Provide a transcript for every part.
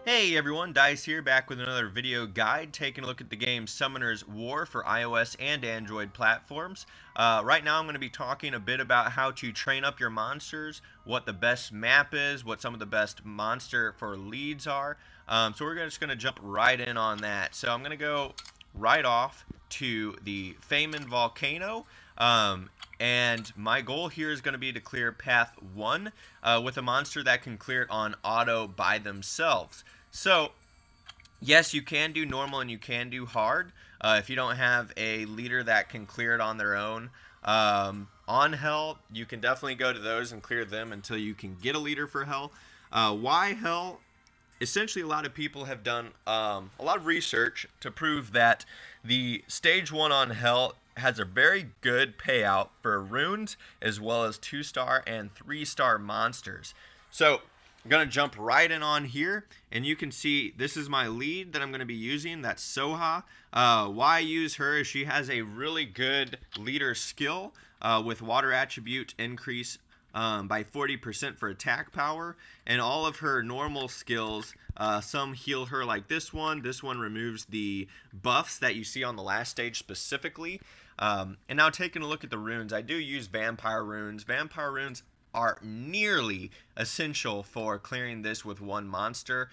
Hey everyone, Dice here, back with another video guide, taking a look at the game Summoner's War for iOS and Android platforms. Right now I'm going to be talking a bit about how to train up your monsters, what the best map is, what some of the best monster for leads are. So we're just going to jump right in on that. So I'm going to go right off to the Faimon Volcano. And my goal here is going to be to clear path 1 with a monster that can clear it on auto by themselves. So, yes, you can do normal and you can do hard. If you don't have a leader that can clear it on their own, on Hell, you can definitely go to those and clear them until you can get a leader for Hell. Why Hell? Essentially, a lot of people have done a lot of research to prove that the stage 1 on Hell has a very good payout for runes as well as 2-star and 3-star monsters. So I'm going to jump right in on here, and you can see this is my lead that I'm going to be using. That's Soha. Why I use her is she has a really good leader skill with water attribute increase by 40% for attack power, and all of her normal skills, some heal her like this one. This one removes the buffs that you see on the last stage specifically. And now taking a look at the runes, I do use vampire runes. Vampire runes are nearly essential for clearing this with one monster,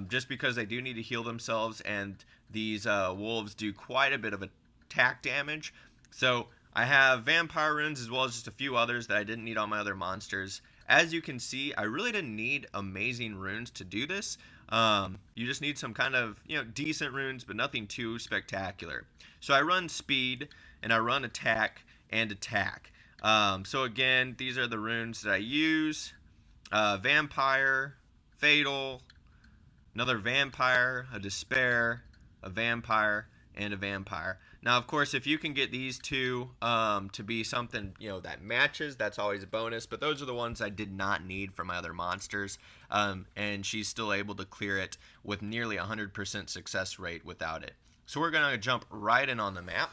just because they do need to heal themselves, and these wolves do quite a bit of attack damage. So I have vampire runes as well as just a few others that I didn't need on my other monsters. As you can see, I really didn't need amazing runes to do this. You just need some kind of, decent runes, but nothing too spectacular. So I run speed, and I run attack and attack. So again, these are the runes that I use. Vampire, Fatal, another Vampire, a Despair, a Vampire, and a Vampire. Now, of course, if you can get these two to be something, that matches, that's always a bonus. But those are the ones I did not need for my other monsters. And she's still able to clear it with nearly 100% success rate without it. So we're going to jump right in on the map.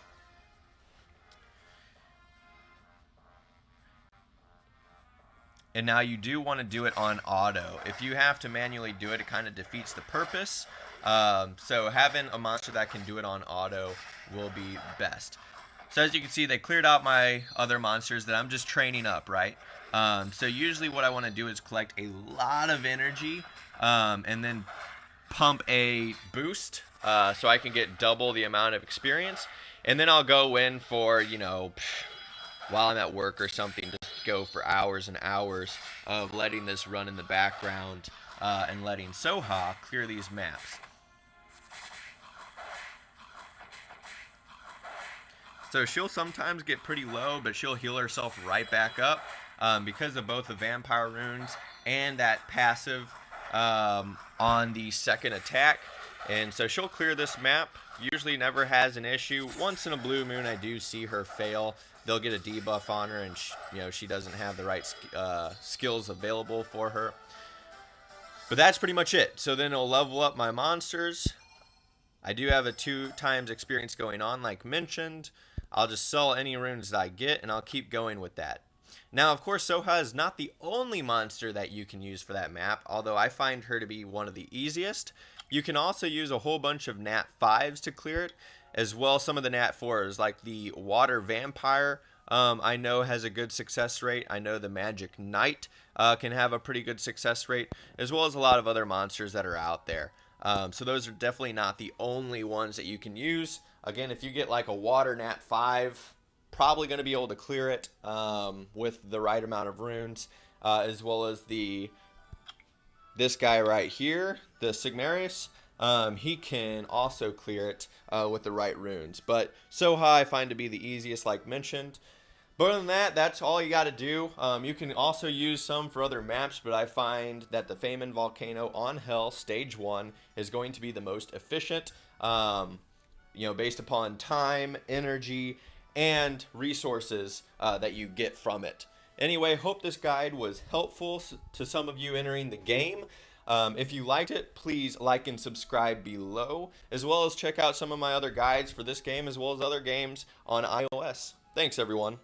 And now you do want to do it on auto. If you have to manually do it, it kind of defeats the purpose. So having a monster that can do it on auto will be best. So as you can see, they cleared out my other monsters that I'm just training up, right? So usually what I want to do is collect a lot of energy and then pump a boost so I can get double the amount of experience. And then I'll go in for, while I'm at work or something, just go for hours and hours of letting this run in the background and letting Soha clear these maps. So she'll sometimes get pretty low, but she'll heal herself right back up because of both the vampire runes and that passive on the second attack. And so she'll clear this map. Usually never has an issue. Once in a blue moon, I do see her fail. They'll get a debuff on her, and she doesn't have the right skills available for her. But that's pretty much it. So then it'll level up my monsters. I do have a 2x experience going on, like mentioned. I'll just sell any runes that I get, and I'll keep going with that. Now, of course, Soha is not the only monster that you can use for that map, although I find her to be one of the easiest. You can also use a whole bunch of Nat 5s to clear it, as well as some of the Nat 4s, like the Water Vampire. I know has a good success rate. I know the Magic Knight can have a pretty good success rate, as well as a lot of other monsters that are out there. So those are definitely not the only ones that you can use. Again, if you get like a Water Nat 5, probably going to be able to clear it with the right amount of runes, as well as this guy right here, the Sigmarius. He can also clear it with the right runes. But Soha I find to be the easiest, like mentioned. But other than that, that's all you got to do. You can also use some for other maps, but I find that the Faimon Volcano on Hell Stage 1 is going to be the most efficient, based upon time, energy, and resources that you get from it. Anyway, hope this guide was helpful to some of you entering the game. If you liked it, please like and subscribe below, as well as check out some of my other guides for this game as well as other games on iOS. Thanks, everyone.